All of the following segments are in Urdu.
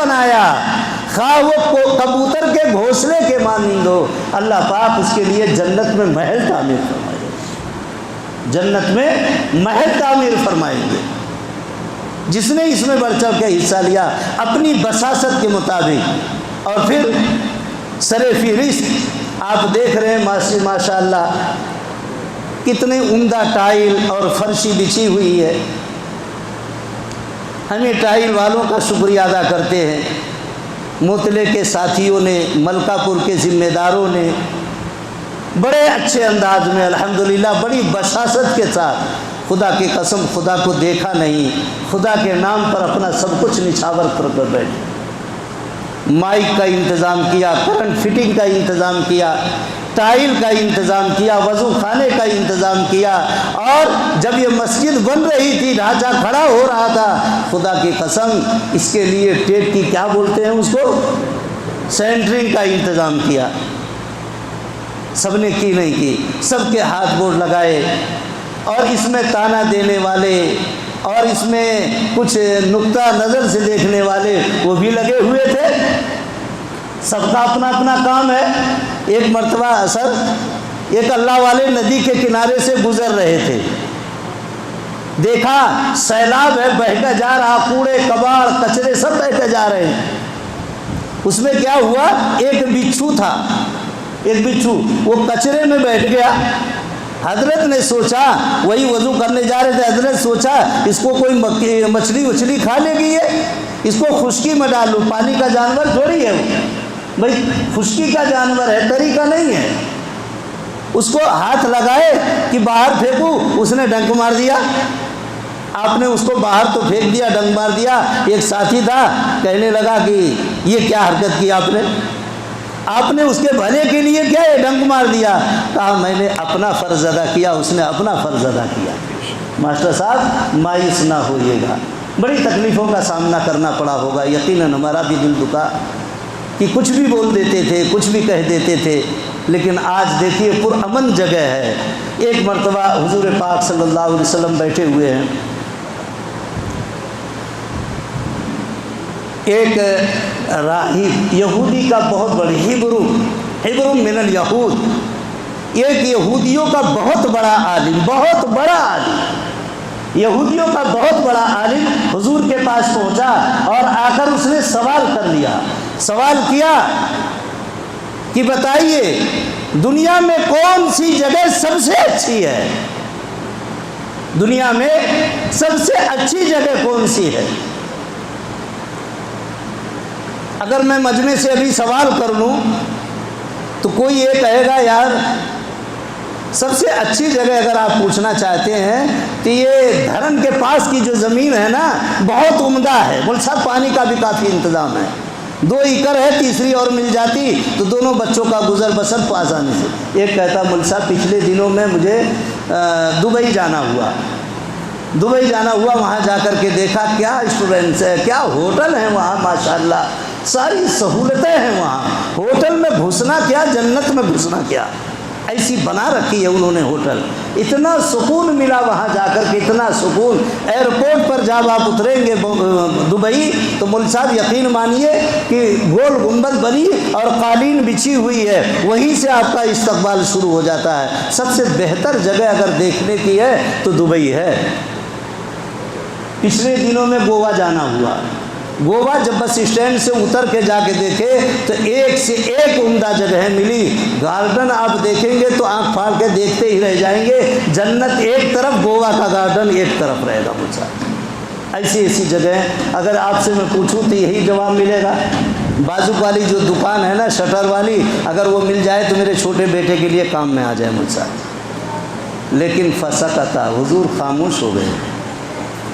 بنایا، خواہ وہ کبوتر کے گھونسلے کے مانند ہو، اللہ پاک اس کے لیے جنت میں محل تعمیر فرمائیں گے، جنت میں محل تعمیر فرمائیں گے۔ جس نے اس میں بڑھ چڑھ کے حصہ لیا اپنی بساست کے مطابق، اور پھر سر فہرست آپ دیکھ رہے ہیں ماشاء اللہ کتنے عمدہ ٹائل اور فرشی بچھی ہوئی ہے۔ ہمیں ٹائل والوں کا شکریہ ادا کرتے ہیں، مطلع کے ساتھیوں نے، ملکہ پور کے ذمہ داروں نے بڑے اچھے انداز میں الحمدللہ بڑی بساست کے ساتھ، خدا کی قسم خدا کو دیکھا نہیں، خدا کے نام پر اپنا سب کچھ نچھاور کر کر بیٹھے، مائک کا انتظام کیا، کرنٹ فٹنگ کا انتظام کیا، ٹائل کا انتظام کیا، وضو خانے کا انتظام کیا، اور جب یہ مسجد بن رہی تھی، ڈھانچہ کھڑا ہو رہا تھا، خدا کی قسم اس کے لیے ٹیپ کی کیا بولتے ہیں اس کو، سینٹرنگ کا انتظام کیا۔ سب نے کی نہیں کی، سب کے ہاتھ گوڑ لگائے، اور اس میں تانا دینے والے اور اس میں کچھ نقطہ نظر سے دیکھنے والے وہ بھی لگے ہوئے تھے۔ سب کا اپنا اپنا کام ہے۔ ایک مرتبہ ایک اللہ والے ندی کے کنارے سے گزر رہے تھے، دیکھا سیلاب ہے بہہ جا رہا، کوڑے کباڑ کچرے سب بہہ جا رہے ہیں۔ اس میں کیا ہوا، ایک بچھو تھا، ایک بچھو وہ کچرے میں بیٹھ گیا۔ حضرت نے سوچا، وہی وضو کرنے جا رہے تھے، حضرت سوچا اس کو کوئی مچھلی وچھلی کھا لے گی، اس کو خشکی میں ڈالوں، پانی کا جانور تھوڑی ہے وہ، بھائی خشکی کا جانور ہے، تری کا نہیں ہے۔ اس کو ہاتھ لگائے کہ باہر پھینکوں، اس نے ڈنک مار دیا۔ آپ نے اس کو باہر تو پھینک دیا، ڈنک مار دیا۔ ایک ساتھی تھا کہنے لگا کہ یہ کیا حرکت کی آپ نے اس کے بھلے کے لیے کیا یہ ڈنک مار دیا؟ کہا میں نے اپنا فرض ادا کیا، اس نے اپنا فرض ادا کیا۔ ماسٹر صاحب مایوس نہ ہوئیے گا، بڑی تکلیفوں کا سامنا کرنا پڑا ہوگا، یقیناً ہمارا بھی دل دکھا کہ کچھ بھی بول دیتے تھے، کچھ بھی کہہ دیتے تھے، لیکن آج دیکھیے پرامن جگہ ہے۔ ایک مرتبہ حضور پاک صلی اللہ علیہ وسلم بیٹھے ہوئے ہیں، ایک راہب یہودی کا بہت بڑی ہبرو من الیہود، ایک یہودیوں کا بہت بڑا عالم، یہودیوں کا بہت بڑا عالم حضور کے پاس پہنچا، اور آ کر اس نے سوال کر لیا، سوال کیا کہ بتائیے دنیا میں کون سی جگہ سب سے اچھی ہے، دنیا میں سب سے اچھی جگہ کون سی ہے؟ اگر میں مجمع سے ابھی سوال کر لوں تو کوئی یہ کہے گا یار سب سے اچھی جگہ اگر آپ پوچھنا چاہتے ہیں تو یہ دھرن کے پاس کی جو زمین ہے نا بہت عمدہ ہے، مول صاحب پانی کا بھی کافی انتظام ہے، 2 ایکڑ ہے، تیسری اور مل جاتی تو دونوں بچوں کا گزر بسر آسانی سے۔ ایک کہتا مول صاحب پچھلے دنوں میں مجھے دبئی جانا ہوا، وہاں جا کر کے دیکھا کیا اسٹوڈنٹس ہے، کیا ہوٹل ہیں وہاں، ماشاءاللہ ساری سہولتیں ہیں وہاں، ہوٹل میں گھسنا کیا، جنت میں گھسنا کیا، ایسی بنا رکھی ہے انہوں نے ہوٹل۔ اتنا سکون ملا وہاں جا کر کے، اتنا سکون۔ ایئرپورٹ پر جب آپ اتریں گے دبئی تو مول صاحب یقین مانیے کہ گول گنبد بنی اور قالین بچھی ہوئی ہے، وہیں سے آپ کا استقبال شروع ہو جاتا ہے۔ سب سے بہتر جگہ اگر دیکھنے کی ہے تو دبئی ہے۔ پچھلے دنوں میں گوا جانا ہوا، گوا جب بس اسٹینڈ سے اتر کے جا کے دیکھے تو ایک سے ایک عمدہ جگہ ملی، گارڈن آپ دیکھیں گے تو آنکھ پھاڑ کے دیکھتے ہی رہ جائیں گے، جنت ایک طرف، گوا کا گارڈن ایک طرف رہے گا مجھ سے۔ ایسی جگہیں اگر آپ سے میں پوچھوں تو یہی جواب ملے گا۔ بازو والی جو دکان ہے نا شٹر والی، اگر وہ مل جائے تو میرے چھوٹے بیٹے کے لیے کام میں آ جائے مجھ سے، لیکن فسکتا، حضور خاموش ہو گئے۔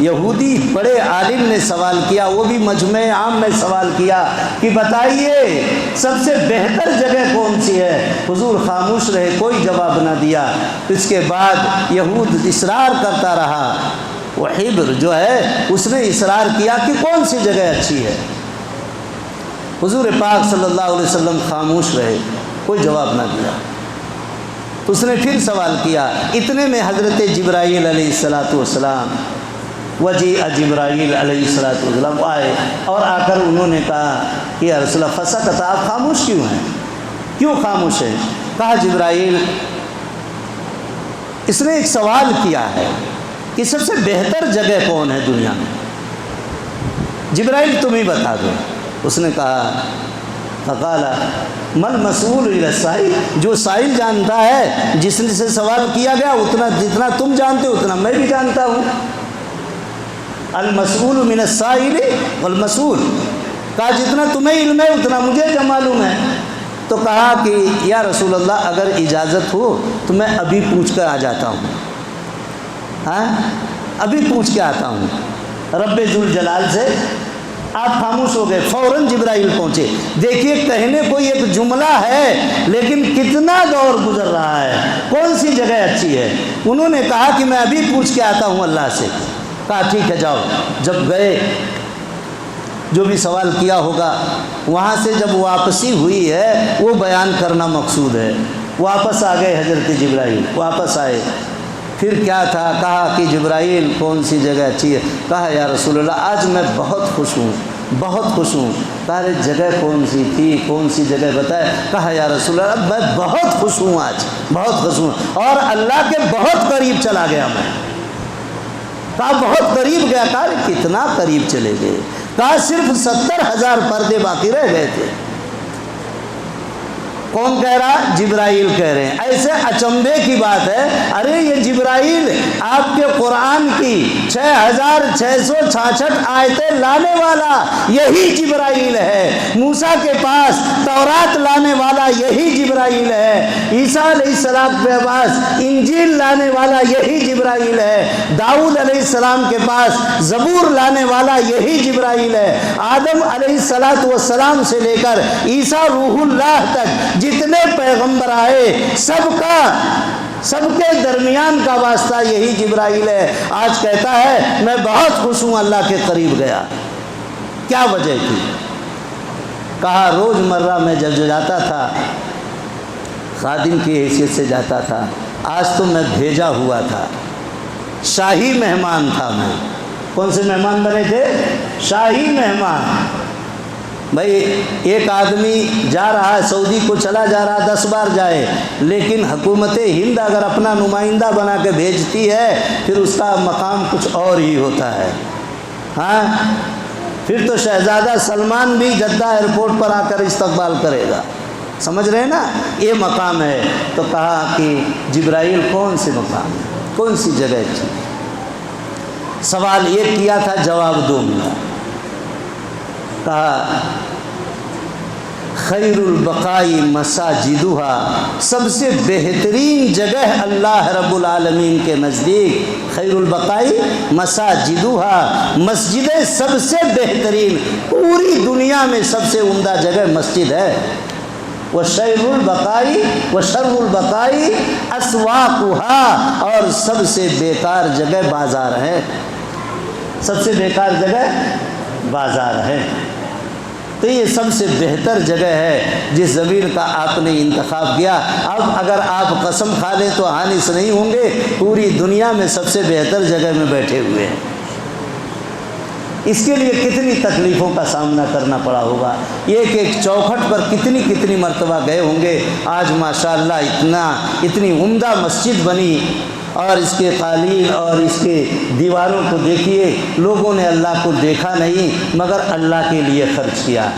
یہودی بڑے عالم نے سوال کیا، وہ بھی مجمع عام میں سوال کیا کہ بتائیے سب سے بہتر جگہ کون سی ہے، حضور خاموش رہے، کوئی جواب نہ دیا۔ اس کے بعد یہود اصرار کرتا رہا، وہ حبر جو ہے اس نے اصرار کیا کہ کون سی جگہ اچھی ہے، حضور پاک صلی اللہ علیہ وسلم خاموش رہے، کوئی جواب نہ دیا۔ اس نے پھر سوال کیا، اتنے میں حضرت جبرائیل علیہ السلام وجیء جبرائیل علیہ السلام آئے اور آ کر انہوں نے کہا کہ یا رسول اللہ فسکت، آپ خاموش کیوں ہیں، کیوں خاموش ہیں؟ کہا جبرائیل اس نے ایک سوال کیا ہے کہ سب سے بہتر جگہ کون ہے دنیا میں، جبرائیل تم ہی بتا دو۔ اس نے کہا فقال مل مسئول الی السائل، جو سائل جانتا ہے، جس سے سوال کیا گیا اتنا جتنا تم جانتے ہو اتنا میں بھی جانتا ہوں۔ المسئول من السائل والمسئول، کہا جتنا تمہیں علم ہے اتنا مجھے کیا معلوم ہے۔ تو کہا کہ یا رسول اللہ اگر اجازت ہو تو میں ابھی پوچھ کر آ جاتا ہوں، ہاں ابھی پوچھ کے آتا ہوں رب ذوالجلال سے۔ آپ خاموش ہو گئے، فوراً جبرائیل پہنچے۔ دیکھیے کہنے کو ایک جملہ ہے لیکن کتنا دور گزر رہا ہے، کون سی جگہ اچھی ہے۔ انہوں نے کہا کہ میں ابھی پوچھ کے آتا ہوں اللہ سے۔ کہا ٹھیک ہے جاؤ۔ جب گئے، جو بھی سوال کیا ہوگا وہاں سے جب واپسی ہوئی ہے وہ بیان کرنا مقصود ہے۔ واپس آ گئے حضرت جبرائیل، واپس آئے۔ پھر کیا تھا؟ کہا کہ جبرائیل کون سی جگہ اچھی ہے؟ کہا یا رسول اللہ آج میں بہت خوش ہوں، بہت خوش ہوں۔ کہا جگہ کون سی تھی، کون سی جگہ بتائے؟ کہا یا رسول اللہ میں بہت خوش ہوں، آج بہت خوش ہوں اور اللہ کے بہت قریب چلا گیا میں۔ کہا بہت قریب گیا؟ کہا کتنا قریب چلے گئے؟ کہا صرف 70,000 پردے باقی رہ گئے تھے۔ کون کہہ رہا؟ جبرائیل کہہ رہے ہیں۔ ایسے اچنبے کی بات ہے، ارے یہ جبرائیل آپ کے قرآن کی 6666 آیتیں لانے والا یہی جبرائیل ہے، موسیٰ کے پاس تورات لانے والا یہی جبرائیل ہے، عیسیٰ علیہ السلام کے پاس انجیل لانے والا یہی جبرائیل ہے، داؤد علیہ السلام کے پاس زبور لانے والا یہی جبرائیل ہے، آدم علیہ السلام سے لے کر عیسیٰ روح اللہ تک جتنے پیغمبر آئے سب کے درمیان کا واسطہ یہی جبرائیل ہے۔ آج کہتا ہے میں بہت خوش ہوں، اللہ کے قریب گیا۔ کیا وجہ تھی؟ کہا روز مرہ میں جب جاتا تھا خادم کی حیثیت سے جاتا تھا، آج تو میں بھیجا ہوا تھا، شاہی مہمان تھا میں۔ کون سے مہمان بنے تھے؟ شاہی مہمان۔ بھائی ایک آدمی جا رہا ہے سعودی کو، چلا جا رہا 10 بار جائے، لیکن حکومت ہند اگر اپنا نمائندہ بنا کے بھیجتی ہے پھر اس کا مقام کچھ اور ہی ہوتا ہے۔ ہاں پھر تو شہزادہ سلمان بھی جدہ ایئرپورٹ پر آ کر استقبال کرے گا، سمجھ رہے ہیں نا، یہ مقام ہے۔ تو کہا کہ جبرائیل کون سے مقام ہے، کون سی جگہ تھی؟ سوال یہ کیا تھا، جواب دو ملا۔ کہا خیر البقائی مساجدها، سب سے بہترین جگہ اللہ رب العالمین کے نزدیک خیر البقائی مساجدها، مسجدیں سب سے بہترین، پوری دنیا میں سب سے عمدہ جگہ مسجد ہے۔ وشر البقائی وشر البقائی اسواقها، اور سب سے بیکار جگہ بازار ہے، سب سے بیکار جگہ بازار ہے۔ تو یہ سب سے بہتر جگہ ہے جس زمین کا آپ نے انتخاب کیا۔ اب اگر آپ قسم کھا لیں تو حانث نہیں ہوں گے، پوری دنیا میں سب سے بہتر جگہ میں بیٹھے ہوئے ہیں۔ اس کے لیے کتنی تکلیفوں کا سامنا کرنا پڑا ہوگا، ایک ایک چوکھٹ پر کتنی مرتبہ گئے ہوں گے۔ آج ماشاءاللہ اتنی عمدہ مسجد بنی، اور اس کے قالین اور اس کے دیواروں کو دیکھیے، لوگوں نے اللہ کو دیکھا نہیں مگر اللہ کے لیے خرچ کیا۔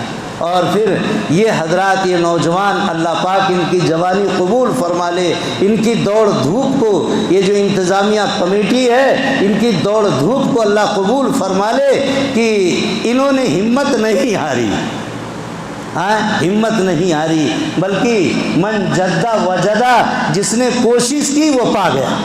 اور پھر یہ حضرات، یہ نوجوان، اللہ پاک ان کی جوانی قبول فرما لے، ان کی دوڑ دھوپ کو، یہ جو انتظامیہ کمیٹی ہے ان کی دوڑ دھوپ کو اللہ قبول فرما لے کہ انہوں نے ہمت نہیں ہاری، ہاں ہمت نہیں ہاری، بلکہ من جدہ وجدہ، جس نے کوشش کی وہ پا گیا،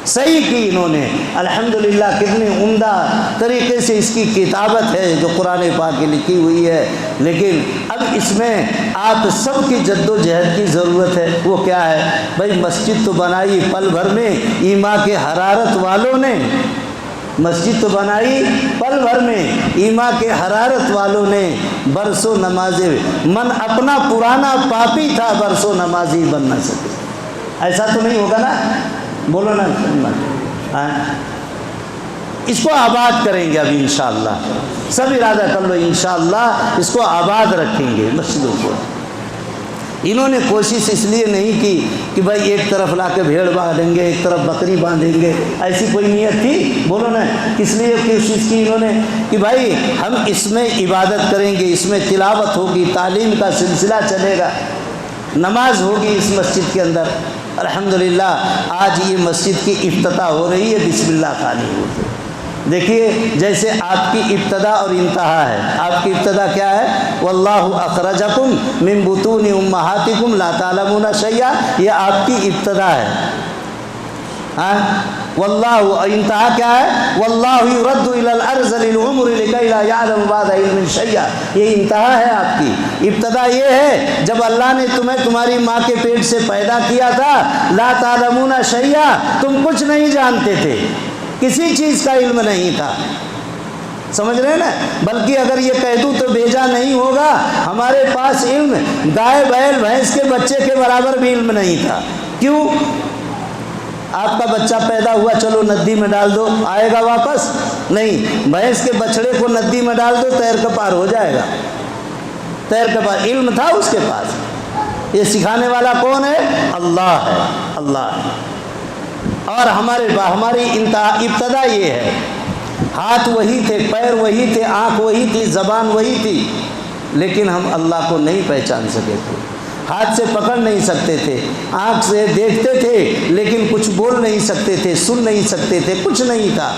صحیح کی انہوں نے۔ الحمدللہ کتنی عمدہ طریقے سے اس کی کتابت ہے جو قرآن پاک کی لکھی ہوئی ہے، لیکن اب اس میں آپ سب کی جد و جہد کی ضرورت ہے۔ وہ کیا ہے بھائی؟ مسجد تو بنائی پل بھر میں ایما کے حرارت والوں نے، مسجد تو بنائی پل بھر میں ایما کے حرارت والوں نے، برسوں نمازی، من اپنا پرانا پاپی تھا برسوں نمازی بن نہ سکے۔ ایسا تو نہیں ہوگا نا، بولو نا۔ اس کو آباد کریں گے اب انشاءاللہ، سب ارادہ کر لو انشاءاللہ اس کو آباد رکھیں گے مسجدوں کو۔ انہوں نے کوشش اس لیے نہیں کی کہ بھائی ایک طرف لا کے بھیڑ باندھیں گے، ایک طرف بکری باندھیں گے، ایسی کوئی نیت تھی؟ بولو نا، کس لیے کوشش کی انہوں نے کہ بھائی ہم اس میں عبادت کریں گے، اس میں تلاوت ہوگی، تعلیم کا سلسلہ چلے گا، نماز ہوگی اس مسجد کے اندر۔ الحمدللہ آج یہ مسجد کی افتتاح ہو رہی ہے، بسم اللہ خانی ہوتی ہے۔ دیکھیے جیسے آپ کی ابتدا اور انتہا ہے، آپ کی ابتدا کیا ہے؟ واللہ اخرجکم من بطون امہاتکم لا تعلمون شیئا، یہ آپ کی ابتدا ہے، ہاں واللہ، انتہا کیا ہے؟ واللہ یرد الی الارض للعمر لکی لا یعلم بعد علم شیئا، یہ انتہا ہے آپ کی۔ ابتدا یہ ہے جب اللہ نے تمہیں تمہاری ماں کے پیٹ سے پیدا کیا تھا، لا تعلمون شیئا، تم کچھ نہیں جانتے تھے، کسی چیز کا علم نہیں تھا، سمجھ رہے ہیں نا؟ بلکہ اگر یہ کہہ دوں تو بھیجا نہیں ہوگا، ہمارے پاس علم گائے بیل بھینس کے بچے کے برابر بھی علم نہیں تھا۔ کیوں؟ آپ کا بچہ پیدا ہوا، چلو ندی میں ڈال دو، آئے گا واپس؟ نہیں، بھینس کے بچڑے کو ندی میں ڈال دو، تیر کے پار ہو جائے گا، تیر کے پار، علم تھا اس کے پاس۔ یہ سکھانے والا کون ہے؟ اللہ ہے، اللہ ہے۔ اور ہماری ابتدا یہ ہے، ہاتھ وہی تھے، پیر وہی تھے، آنکھ وہی تھی، زبان وہی تھی، لیکن ہم اللہ کو نہیں پہچان سکے تھے، ہاتھ سے پکڑ نہیں سکتے تھے، آنکھ سے دیکھتے تھے لیکن کچھ بول نہیں سکتے تھے، سن نہیں سکتے تھے، کچھ نہیں تھا۔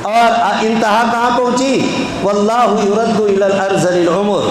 اور انتہا کہاں پہنچی؟ واللہ یرد الی الارض للعمر،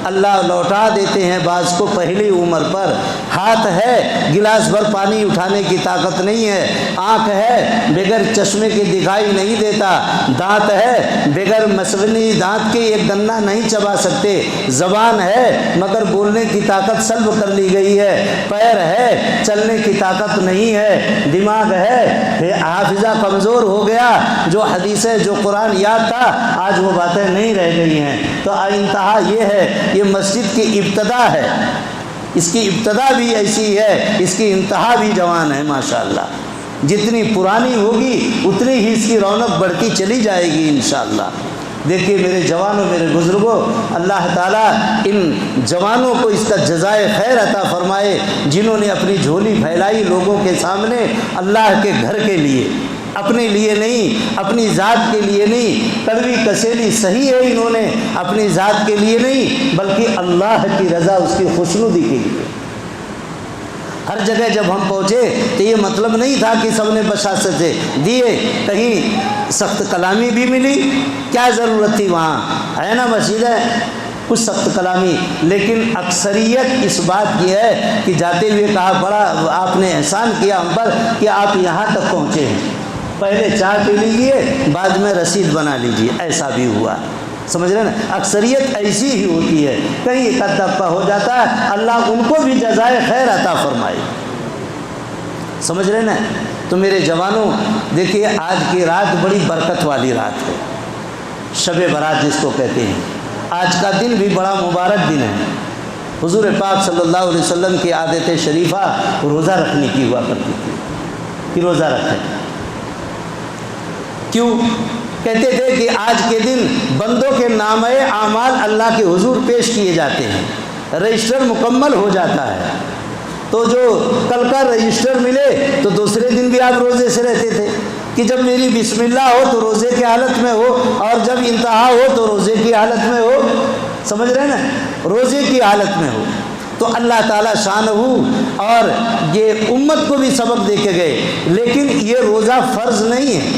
اللہ لوٹا دیتے ہیں بعض کو پہلی عمر پر۔ ہاتھ ہے، گلاس بھر پانی اٹھانے کی طاقت نہیں ہے، آنکھ ہے، بغیر چشمے کے دکھائی نہیں دیتا، دانت ہے، بغیر مسنی دانت کے ایک گنا نہیں چبا سکتے، زبان ہے مگر بولنے کی طاقت سلب کر لی گئی ہے، پیر ہے، چلنے کی طاقت نہیں ہے، دماغ ہے، حافظہ کمزور ہو گیا، جو حدیثیں جو قرآن یاد تھا آج وہ باتیں نہیں رہ گئی ہیں۔ تو انتہا یہ ہے، یہ مسجد کی ابتدا ہے، اس کی ابتدا بھی ایسی ہے، اس کی انتہا بھی جوان ہے ماشاءاللہ۔ جتنی پرانی ہوگی اتنی ہی اس کی رونق بڑھتی چلی جائے گی انشاءاللہ۔ دیکھیے میرے جوانوں، میرے بزرگوں، اللہ تعالیٰ ان جوانوں کو اس کا جزائے خیر عطا فرمائے جنہوں نے اپنی جھولی پھیلائی لوگوں کے سامنے، اللہ کے گھر کے لیے، اپنے لیے نہیں، اپنی ذات کے لیے نہیں، کڑوی کسیلی صحیح ہے انہوں نے اپنی ذات کے لیے نہیں بلکہ اللہ کی رضا، اس کی خوشنودی کے لیے۔ ہر جگہ جب ہم پہنچے تو یہ مطلب نہیں تھا کہ سب نے بشاشت سے دیے، کہیں سخت کلامی بھی ملی، کیا ضرورت تھی؟ وہاں ہے نا مسجد ہے، کچھ سخت کلامی، لیکن اکثریت اس بات کی ہے کہ جاتے ہوئے کہا بڑا آپ نے احسان کیا ہم پر کہ آپ یہاں تک پہنچے ہیں، پہلے چائے پی لیجیے بعد میں رسید بنا لیجیے، ایسا بھی ہوا، سمجھ رہے نا؟ اکثریت ایسی ہی ہوتی ہے، کہیں ایک دفعہ ہو جاتا ہے، اللہ ان کو بھی جزائے خیر عطا فرمائے، سمجھ رہے نا؟ تو میرے جوانوں دیکھیے آج کی رات بڑی برکت والی رات ہے، شب برات جس کو کہتے ہیں، آج کا دن بھی بڑا مبارک دن ہے۔ حضور پاک صلی اللہ علیہ وسلم کی عادت شریفہ روزہ رکھنے کی ہوا کرتی تھی کہ روزہ رکھیں، کیوں؟ کہتے تھے کہ آج کے دن بندوں کے نامہ اعمال اللہ کے حضور پیش کیے جاتے ہیں، رجسٹر مکمل ہو جاتا ہے، تو جو کل کا رجسٹر ملے تو دوسرے دن بھی آپ روزے سے رہتے تھے کہ جب میری بسم اللہ ہو تو روزے کی حالت میں ہو، اور جب انتہا ہو تو روزے کی حالت میں ہو، سمجھ رہے ہیں نا؟ روزے کی حالت میں ہو۔ تو اللہ تعالیٰ شان ہو، اور یہ امت کو بھی سبق دے کے گئے، لیکن یہ روزہ فرض نہیں ہے،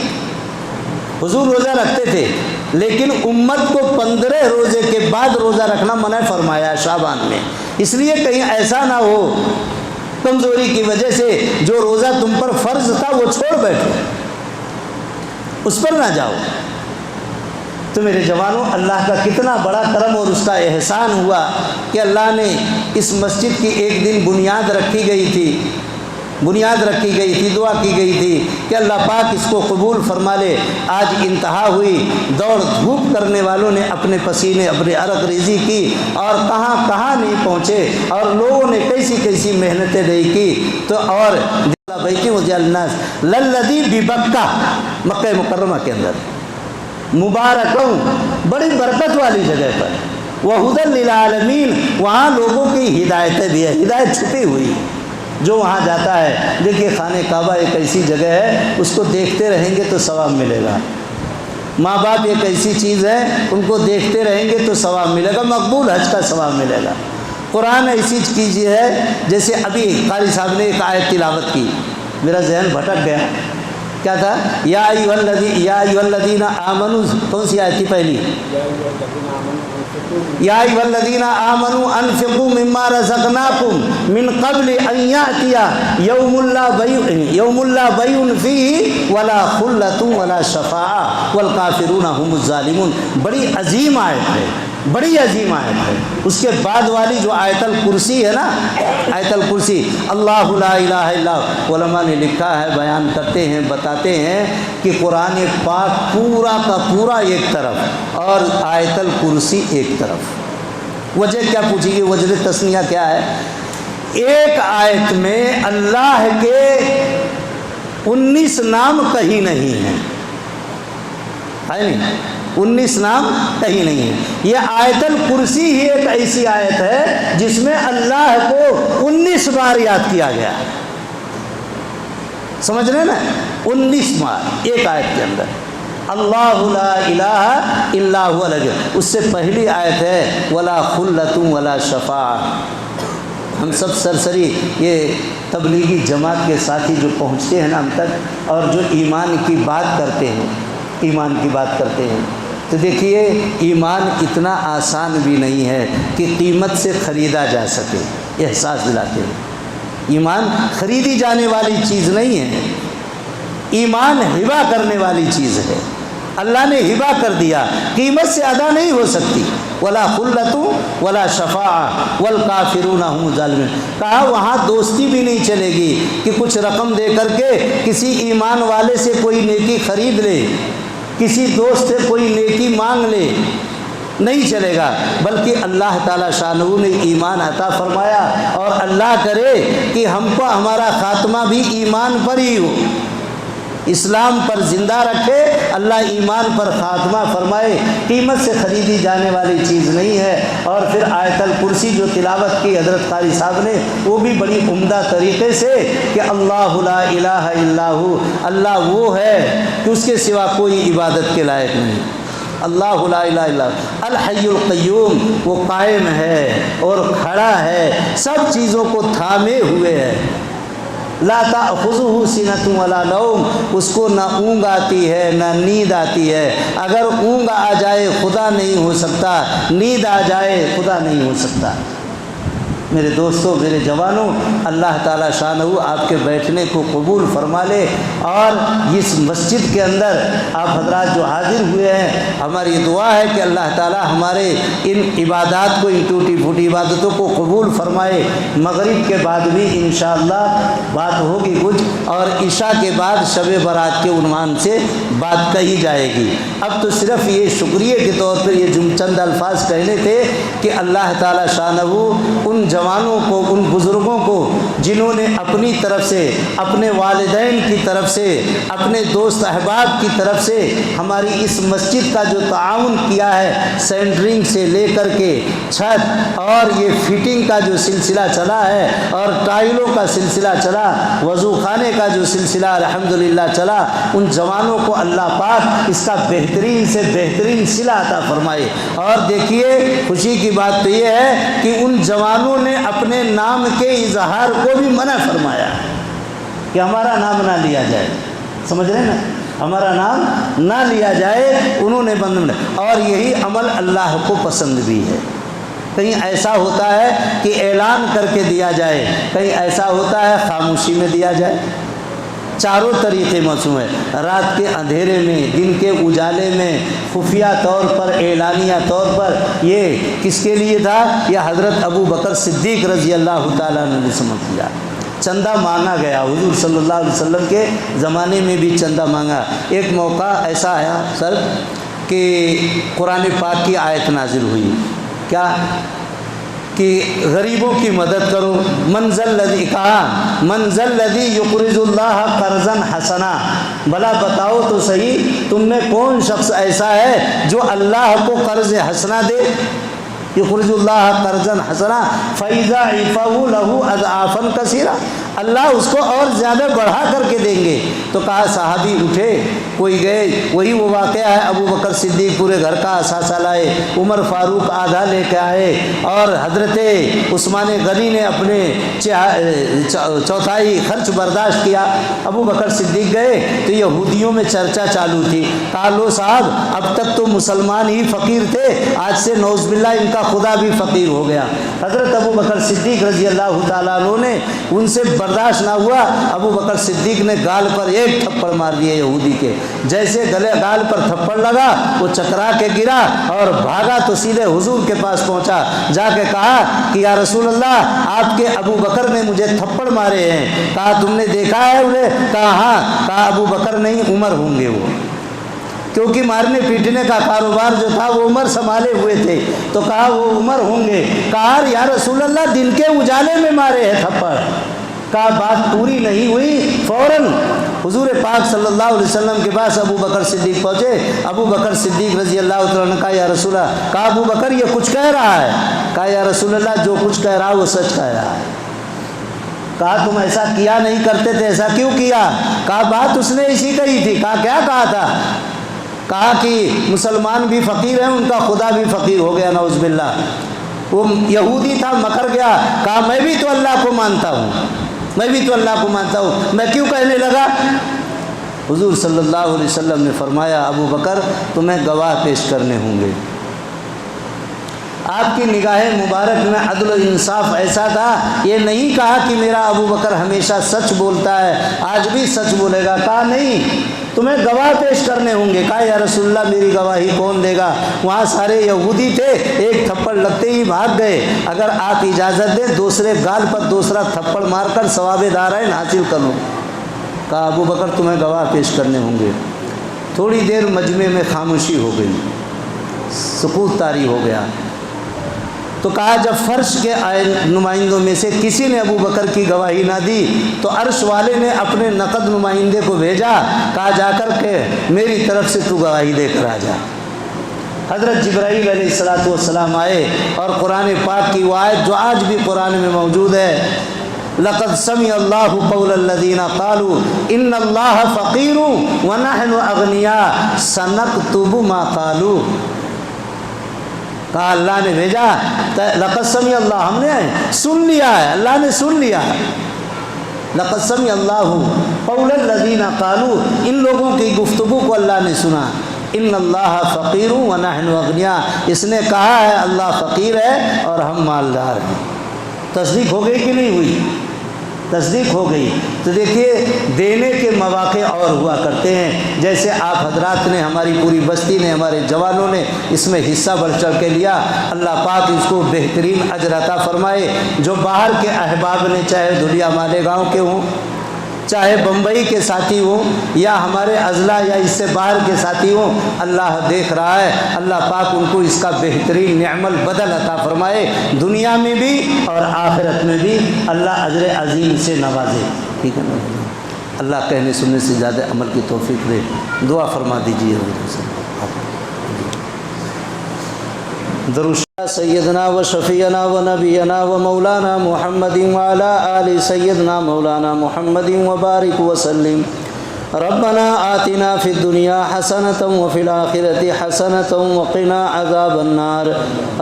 حضور روزہ رکھتے تھے لیکن امت کو 15 روزے کے بعد روزہ رکھنا منع فرمایا شعبان میں، اس لیے کہیں ایسا نہ ہو کمزوری کی وجہ سے جو روزہ تم پر فرض تھا وہ چھوڑ بیٹھو، اس پر نہ جاؤ۔ تو میرے جوانوں اللہ کا کتنا بڑا کرم اور اس کا احسان ہوا کہ اللہ نے اس مسجد کی ایک دن بنیاد رکھی گئی تھی، دعا کی گئی تھی کہ اللہ پاک اس کو قبول فرما لے۔ آج انتہا ہوئی، دوڑ دھوپ کرنے والوں نے اپنے پسینے اپنے عرق ریزی کی اور کہاں کہاں نہیں پہنچے، اور لوگوں نے کیسی کیسی محنتیں نہیں کی، تو اور بیت وجعل الناس للذی ببکہ، مکہ مکرمہ کے اندر، مبارکوں، بڑی برکت والی جگہ پر، وہدی للعالمین، وہاں لوگوں کی ہدایتیں بھی ہے، ہدایت چھپی ہوئی جو وہاں جاتا ہے۔ دیکھیے خانہ کعبہ ایک ایسی جگہ ہے، اس کو دیکھتے رہیں گے تو ثواب ملے گا۔ ماں باپ ایک ایسی چیز ہے، ان کو دیکھتے رہیں گے تو ثواب ملے گا، مقبول حج کا ثواب ملے گا۔ قرآن ایسی چیز ہے، جیسے ابھی قاری صاحب نے ایک آیت تلاوت کی، میرا ذہن بھٹک گیا، کیا تھا؟ یا ایھا الذین آمنوا، کون سی آیت تھی پہلی؟ یا ایھا الذین آمنوا انفقوا مما رزقناکم من قبل ان یأتی یوم لا بیع فیہ ولا خلۃ ولا شفاعۃ والکافرون هم الظالمون۔ بڑی عظیم آیت ہے، بڑی عظیم آیت ہے۔ اس کے بعد والی جو آیت الکرسی ہے نا، آیت الکرسی، اللہ لا الہ الا ہو، علماء نے لکھا ہے، بیان کرتے ہیں، بتاتے ہیں کہ قرآن پاک پورا کا پورا ایک طرف اور آیت الکرسی ایک طرف۔ وجہ کیا پوچھی گئی؟ وجہ تسمیہ کیا ہے؟ ایک آیت میں اللہ کے 19 نام کہیں نہیں ہیں، ہے نہیں؟ 19 نام کہیں نہیں ہے۔ یہ آیت الکرسی ہی ایک ایسی آیت ہے جس میں اللہ کو 19 بار یاد کیا گیا، سمجھ رہے نا؟ 19 بار ایک آیت کے اندر، اللہ لا الہ الا هو الحی۔ اس سے پہلی آیت ہے ولا خلۃ ولا شفاعۃ۔ ہم سب سرسری یہ تبلیغی جماعت کے ساتھی جو پہنچتے ہیں نا ہم تک، اور جو ایمان کی بات کرتے ہیں، ایمان کی بات کرتے ہیں، تو دیکھیے ایمان اتنا آسان بھی نہیں ہے کہ قیمت سے خریدا جا سکے، احساس دلاتے ہیں۔ ایمان خریدی جانے والی چیز نہیں ہے، ایمان ہبہ کرنے والی چیز ہے۔ اللہ نے ہبہ کر دیا، قیمت سے ادا نہیں ہو سکتی۔ ولا خلۃ ولا شفاعۃ والکافرون هم الظالمون۔ کہا وہاں دوستی بھی نہیں چلے گی کہ کچھ رقم دے کر کے کسی ایمان والے سے کوئی نیکی خرید لے، کسی دوست سے کوئی نیکی مانگ لے، نہیں چلے گا، بلکہ اللہ تعالیٰ شانہ نے ایمان عطا فرمایا، اور اللہ کرے کہ ہم کو ہمارا خاتمہ بھی ایمان پر ہی ہو، اسلام پر زندہ رکھے، اللہ ایمان پر خاتمہ فرمائے۔ قیمت سے خریدی جانے والی چیز نہیں ہے۔ اور پھر آیت الکرسی جو تلاوت کی حضرت قاری صاحب نے، وہ بھی بڑی عمدہ طریقے سے کہ اللہ لا الہ الا ہو، اللہ وہ ہے کہ اس کے سوا کوئی عبادت کے لائق نہیں، اللہ لا الہ الا ہو الحی القیوم، وہ قائم ہے اور کھڑا ہے، سب چیزوں کو تھامے ہوئے ہے۔ لا تأخذہ سنۃ ولا نوم، اس کو نہ اونگ آتی ہے نہ نیند آتی ہے۔ اگر اونگ آ جائے خدا نہیں ہو سکتا، نیند آ جائے خدا نہیں ہو سکتا۔ میرے دوستوں، میرے جوانوں، اللہ تعالیٰ شانہ آپ کے بیٹھنے کو قبول فرما لے، اور اس مسجد کے اندر آپ حضرات جو حاضر ہوئے ہیں، ہماری یہ دعا ہے کہ اللہ تعالیٰ ہمارے ان عبادات کو، ان ٹوٹی پھوٹی عبادتوں کو قبول فرمائے۔ مغرب کے بعد بھی انشاءاللہ بات ہوگی کچھ، اور عشاء کے بعد شب برات کے عنوان سے بات کہی جائے گی۔ اب تو صرف یہ شکریہ کے طور پر یہ چند الفاظ کہنے تھے کہ اللہ تعالیٰ شانہ ان جوانوں کو، ان بزرگوں کو جنہوں نے اپنی طرف سے، اپنے والدین کی طرف سے، اپنے دوست احباب کی طرف سے ہماری اس مسجد کا جو تعاون کیا ہے، سینٹرنگ سے لے کر کے چھت اور یہ فٹنگ کا جو سلسلہ چلا ہے، اور ٹائلوں کا سلسلہ چلا، وضو خانے کا جو سلسلہ الحمدللہ چلا، ان جوانوں کو اللہ پاک اس کا بہترین سے بہترین صلہ عطا فرمائے۔ اور دیکھیے خوشی کی بات تو یہ ہے کہ ان جوانوں نے اپنے نام کے اظہار کو بھی منع فرمایا کہ ہمارا نام نہ لیا جائے، سمجھ رہے ہیں نا، ہمارا نام نہ لیا جائے، انہوں نے بند، اور یہی عمل اللہ کو پسند بھی ہے۔ کہیں ایسا ہوتا ہے کہ اعلان کر کے دیا جائے، کہیں ایسا ہوتا ہے خاموشی میں دیا جائے، چاروں طریقے موسوم ہے، رات کے اندھیرے میں، دن کے اجالے میں، خفیہ طور پر، اعلانیہ طور پر۔ یہ کس کے لیے تھا؟ یہ حضرت ابو بکر صدیق رضی اللہ تعالیٰ نے سمجھ لیا۔ چندہ مانگا گیا، حضور صلی اللہ علیہ وسلم کے زمانے میں بھی چندہ مانگا۔ ایک موقع ایسا آیا سر کہ قرآن پاک کی آیت نازل ہوئی، کیا کہ غریبوں کی مدد کرو. منزل الذی کہا منزل الذی یقرض اللہ قرضا حسنا، بھلا بتاؤ تو صحیح تم میں کون شخص ایسا ہے جو اللہ کو قرض حسنا دے. یقرض اللہ قرضا حسنا فیضاعفہ لہ اضعافا کثیرا، اللہ اس کو اور زیادہ بڑھا کر کے دیں گے. تو کہا صحابی اٹھے، کوئی گئے، وہی وہ واقعہ ہے ابو بکر صدیق پورے گھر کا اثاثہ لائے، عمر فاروق آدھا لے کے آئے، اور حضرت عثمان غنی نے اپنے چوتھائی خرچ برداشت کیا. ابو بکر صدیق گئے تو یہودیوں میں چرچا چالو تھی. کہا لو صاحب اب تک تو مسلمان ہی فقیر تھے، آج سے نعوذ باللہ ان کا خدا بھی فقیر ہو گیا. حضرت ابو بکر صدیق رضی اللہ تعالیٰ عنہ نے ان سے برداشت نہ ہوا، ابو بکر صدیق نے گال پر ایک تھپڑ مار دیا یہودی کے. جیسے گال پر تھپڑ لگا وہ چکرا کے گرا اور بھاگا تو سیدھے حضور کے پاس پہنچا. جا کے کہا کہ یا رسول اللہ آپ کے ابو بکر نے مجھے تھپڑ مارے ہیں. کہا تم نے دیکھا ہے انہیں؟ کہا ہاں. کہا ابو بکر نہیں عمر ہوں گے وہ، کیونکہ مارنے پیٹنے کا کاروبار جو تھا وہ عمر سنبھالے ہوئے تھے. تو کہا وہ عمر ہوں گے. کہا یا رسول اللہ دن کے اجالے میں مارے ہیں تھپڑ. کہا بات پوری نہیں ہوئی، فوراً حضور پاک صلی اللہ علیہ وسلم کے پاس ابو بکر صدیق پہنچے. ابو بکر صدیق رضی اللہ تعالیٰ نے کہا یا رسول اللہ، کہا ابو بکر یہ کچھ کہہ رہا ہے. کہا یا رسول اللہ جو کچھ کہہ رہا ہے وہ سچ کہہ رہا ہے. کہا تم ایسا کیا نہیں کرتے تھے، ایسا کیوں کیا؟ کہا بات اس نے اسی کہی تھی. کہا کیا کہا تھا؟ کہا کہ مسلمان بھی فقیر ہیں، ان کا خدا بھی فقیر ہو گیا نعوذ باللہ. وہ یہودی تھا، مکر گیا. کہا میں بھی تو اللہ کو مانتا ہوں، میں بھی تو اللہ کو مانتا ہوں، میں کیوں کہنے لگا؟ حضور صلی اللہ علیہ وسلم نے فرمایا ابو بکر تمہیں گواہ پیش کرنے ہوں گے. آپ کی نگاہ مبارک میں عدل و انصاف ایسا تھا، یہ نہیں کہا کہ میرا ابو بکر ہمیشہ سچ بولتا ہے آج بھی سچ بولے گا. کہا نہیں تمہیں گواہ پیش کرنے ہوں گے. کہا یا رسول اللہ میری گواہی کون دے گا؟ وہاں سارے یہودی تھے، ایک تھپڑ لگتے ہی بھاگ گئے. اگر آپ اجازت دیں دوسرے گال پر دوسرا تھپڑ مار کر ثواب دارین حاصل کروں. کہا ابو بکر تمہیں گواہ پیش کرنے ہوں گے. تھوڑی دیر مجمع میں خاموشی ہو گئی، سکوت طاری ہو گیا. تو کہا جب فرش کے نمائندوں میں سے کسی نے ابو بکر کی گواہی نہ دی تو عرش والے نے اپنے نقد نمائندے کو بھیجا. کہا جا کر کے میری طرف سے تو گواہی دے کر آ جا. حضرت جبرائیل علیہ السلام آئے اور قرآن پاک کی وہ آیت جو آج بھی قرآن میں موجود ہے، لقد سمع اللہ قول الذین قالوا ان اللہ فقیر ونحن اغنیاء سنکتب ما قالوا. کہا اللہ نے بھیجا، لقد سمع اللہ، ہم نے سن لیا ہے، اللہ نے سن لیا ہے. لقد سمع اللہ قول الذین قالوا، ان لوگوں کی گفتگو کو اللہ نے سنا. ان اللہ فقیر ونحن اغنیاء، اس نے کہا ہے اللہ فقیر ہے اور ہم مالدار ہیں. تصدیق ہو گئی کہ نہیں ہوئی؟ تصدیق ہو گئی. تو دیکھیے دینے کے مواقع اور ہوا کرتے ہیں. جیسے آپ حضرات نے، ہماری پوری بستی نے، ہمارے جوانوں نے اس میں حصہ بڑھ چڑھ کے لیا. اللہ پاک اس کو بہترین اجر عطا فرمائے. جو باہر کے احباب نے، چاہے دھلیا مالیگاؤں کے ہوں، چاہے بمبئی کے ساتھی ہوں، یا ہمارے اضلاع یا اس سے باہر کے ساتھی ہوں، اللہ دیکھ رہا ہے. اللہ پاک ان کو اس کا بہترین نعم البدل عطا فرمائے، دنیا میں بھی اور آخرت میں بھی اللہ اجر عظیم سے نوازے. ٹھیک ہے نا؟ اللہ کہنے سننے سے زیادہ عمل کی توفیق دے. دعا فرما دیجیے. درود سیدنا و شفیعنا و نبینا و مولانا محمد وعلی آل سیدنا مولانا محمد وبارک وسلم. ربنا آتنا فی الدنیا حسنة وفی الآخرة حسنة وقنا عذاب النار.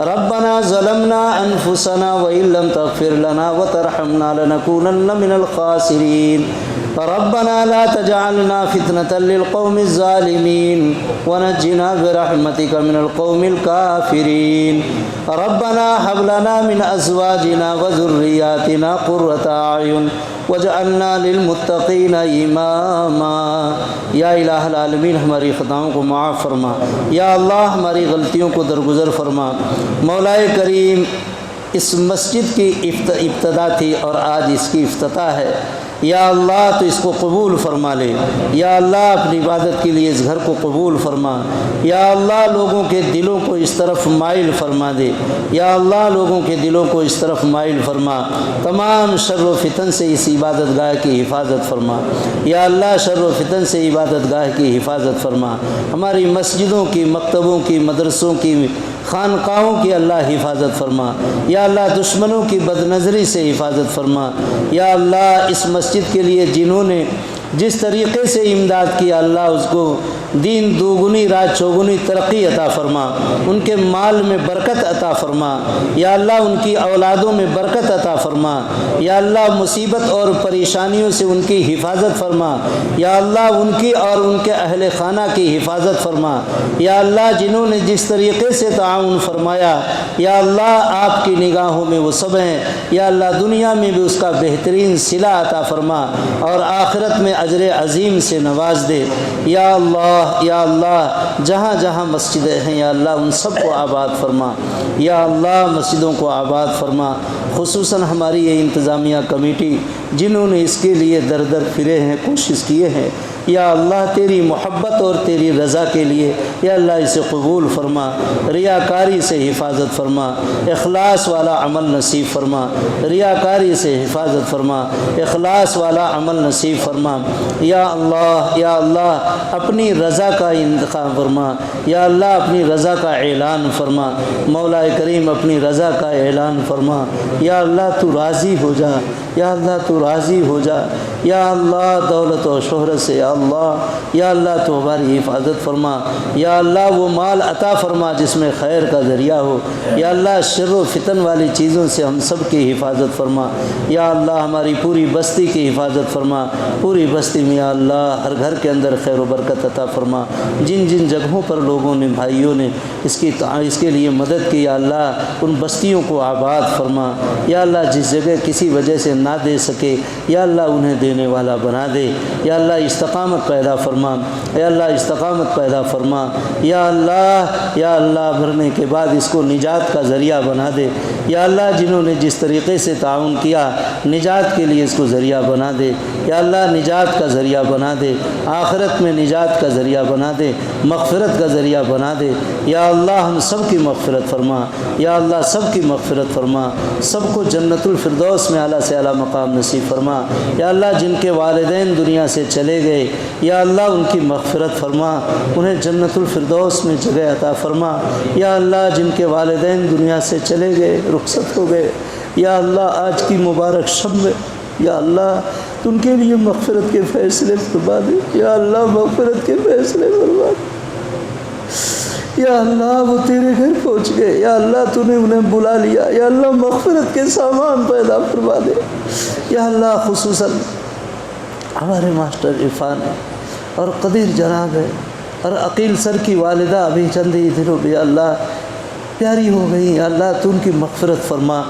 ربنا ظلمنا انفسنا وإن لم تغفر لنا وترحمنا لنكونن من الخاسرین. ربنا لا تجعلنا فتنة للقوم الظالمين ونجنا برحمتك من القوم الكافرين. ربنا هب لنا من أزواجنا وذرياتنا قرة أعين واجعلنا للمتقين إماما. یا الہ العالمین ہماری خطاؤں کو معاف فرما. یا اللہ ہماری غلطیوں کو درگزر فرما. مولا کریم اس مسجد کی ابتدا تھی اور آج اس کی افتتاح ہے. یا اللہ تو اس کو قبول فرما لے، یا اللہ اپنی عبادت کے لیے اس گھر کو قبول فرما، یا اللہ لوگوں کے دلوں کو اس طرف مائل فرما دے، یا اللہ لوگوں کے دلوں کو اس طرف مائل فرما، تمام شر و فتن سے اس عبادت گاہ کی حفاظت فرما، یا اللہ شر و فتن سے عبادت گاہ کی حفاظت فرما، ہماری مسجدوں کی، مکتبوں کی، مدرسوں کی، خانقاہوں کی اللہ حفاظت فرما، یا اللہ دشمنوں کی بد نظری سے حفاظت فرما، یا اللہ اس مسجد کے لیے جنہوں نے جس طریقے سے امداد کیا اللہ اس کو دین دوگنی رات چوگنی ترقی عطا فرما، ان کے مال میں برکت عطا فرما، یا اللہ ان کی اولادوں میں برکت عطا فرما، یا اللہ مصیبت اور پریشانیوں سے ان کی حفاظت فرما، یا اللہ ان کی اور ان کے اہل خانہ کی حفاظت فرما، یا اللہ جنہوں نے جس طریقے سے تعاون فرمایا یا اللہ آپ کی نگاہوں میں وہ سب ہیں، یا اللہ دنیا میں بھی اس کا بہترین صلہ عطا فرما اور آخرت میں اجر عظیم سے نواز دے، یا اللہ جہاں جہاں مسجدیں ہیں یا اللہ ان سب کو آباد فرما، یا اللہ مسجدوں کو آباد فرما، خصوصاً ہماری یہ انتظامیہ کمیٹی جنہوں نے اس کے لیے در در پھرے ہیں، کوشش کیے ہیں، یا اللہ تیری محبت اور تیری رضا کے لیے یا اللہ اسے قبول فرما، ریاکاری سے حفاظت فرما، اخلاص والا عمل نصیب فرما، ریاکاری سے حفاظت فرما، اخلاص والا عمل نصیب فرما، یا اللہ اپنی رضا کا انتخاب فرما، یا اللہ اپنی رضا کا اعلان فرما، مولا کریم اپنی رضا کا اعلان فرما، یا اللہ تو راضی ہو جا، یا اللہ تو راضی ہو جا، یا اللہ دولت و شہرت سے یا اللہ تو ہماری حفاظت فرما، یا اللہ وہ مال عطا فرما جس میں خیر کا ذریعہ ہو، یا اللہ شر و فتن والی چیزوں سے ہم سب کی حفاظت فرما، یا اللہ ہماری پوری بستی کی حفاظت فرما، پوری بستی میں یا اللہ ہر گھر کے اندر خیر و برکت عطا فرما، جن جن جگہوں پر لوگوں نے بھائیوں نے اس کے لیے مدد کی یا اللہ ان بستیوں کو آباد فرما، یا اللہ جس جگہ کسی وجہ سے نہ دے سکے یا اللہ انہیں دینے والا بنا دے، یا اللہ استقامت پیدا فرما، یا اللہ استقامت پیدا فرما، یا اللہ مرنے کے بعد اس کو نجات کا ذریعہ بنا دے، یا اللہ جنہوں نے جس طریقے سے تعاون کیا نجات کے لیے اس کو ذریعہ بنا دے، یا اللہ نجات کا ذریعہ بنا دے، آخرت میں نجات کا ذریعہ بنا دے، مغفرت کا ذریعہ بنا دے، یا اللہ ہم سب کی مغفرت فرما، یا اللہ سب کی مغفرت فرما، سب کو جنت الفردوس میں اعلیٰ سے اعلیٰ مقام نصیب فرما، یا اللہ جن کے والدین دنیا سے چلے گئے یا اللہ ان کی مغفرت فرما، انہیں جنت الفردوس میں جگہ عطا فرما، یا اللہ جن کے والدین دنیا سے چلے گئے رخصت ہو گئے یا اللہ آج کی مبارک شب میں یا اللہ تو ان کے لیے مغفرت کے فیصلے فرما دے، یا اللہ مغفرت کے فیصلے فرما دے، یا اللہ وہ تیرے گھر پہنچ گئے یا اللہ تو نے انہیں بلا لیا، یا اللہ مغفرت کے سامان پیدا فرما دے، یا اللہ خصوصاً ہمارے ماسٹر عرفان اور قدیر جناب ہے اور عقیل سر کی والدہ ابھی چند ہی دنوں بھی اللہ پیاری ہو گئی، یا اللہ تو ان کی مغفرت فرما،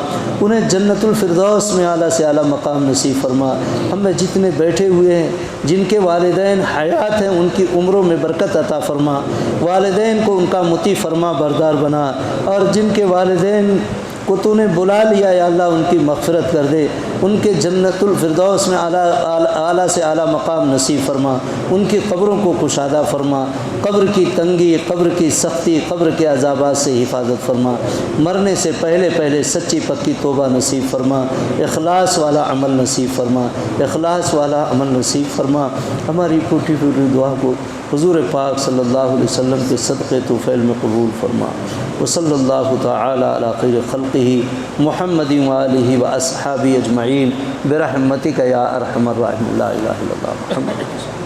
انہیں جنت الفردوس میں اعلیٰ سے اعلیٰ مقام نصیب فرما، ہم میں جتنے بیٹھے ہوئے ہیں جن کے والدین حیات ہیں ان کی عمروں میں برکت عطا فرما، والدین کو ان کا مطیع فرما بردار بنا، اور جن کے والدین کو تو نے بلا لیا یا اللہ ان کی مغفرت کر دے، ان کے جنت الفردوس میں اعلیٰ سے اعلیٰ مقام نصیب فرما، ان کی قبروں کو کشادہ فرما، قبر کی تنگی، قبر کی سختی، قبر کے عذابات سے حفاظت فرما، مرنے سے پہلے سچی پکی توبہ نصیب فرما، اخلاص والا عمل نصیب فرما، اخلاص والا عمل نصیب فرما، ہماری ٹوٹی پھوٹی دعا کو حضور پاک صلی اللہ علیہ وسلم کے صدقے طفیل میں قبول فرما، وصلی اللہ تعالی علی خیر خلقہ محمد وآلہ واصحابہ اجمعین برحمتک یا ارحم الراحمین، لا الہ الا اللہ محمد۔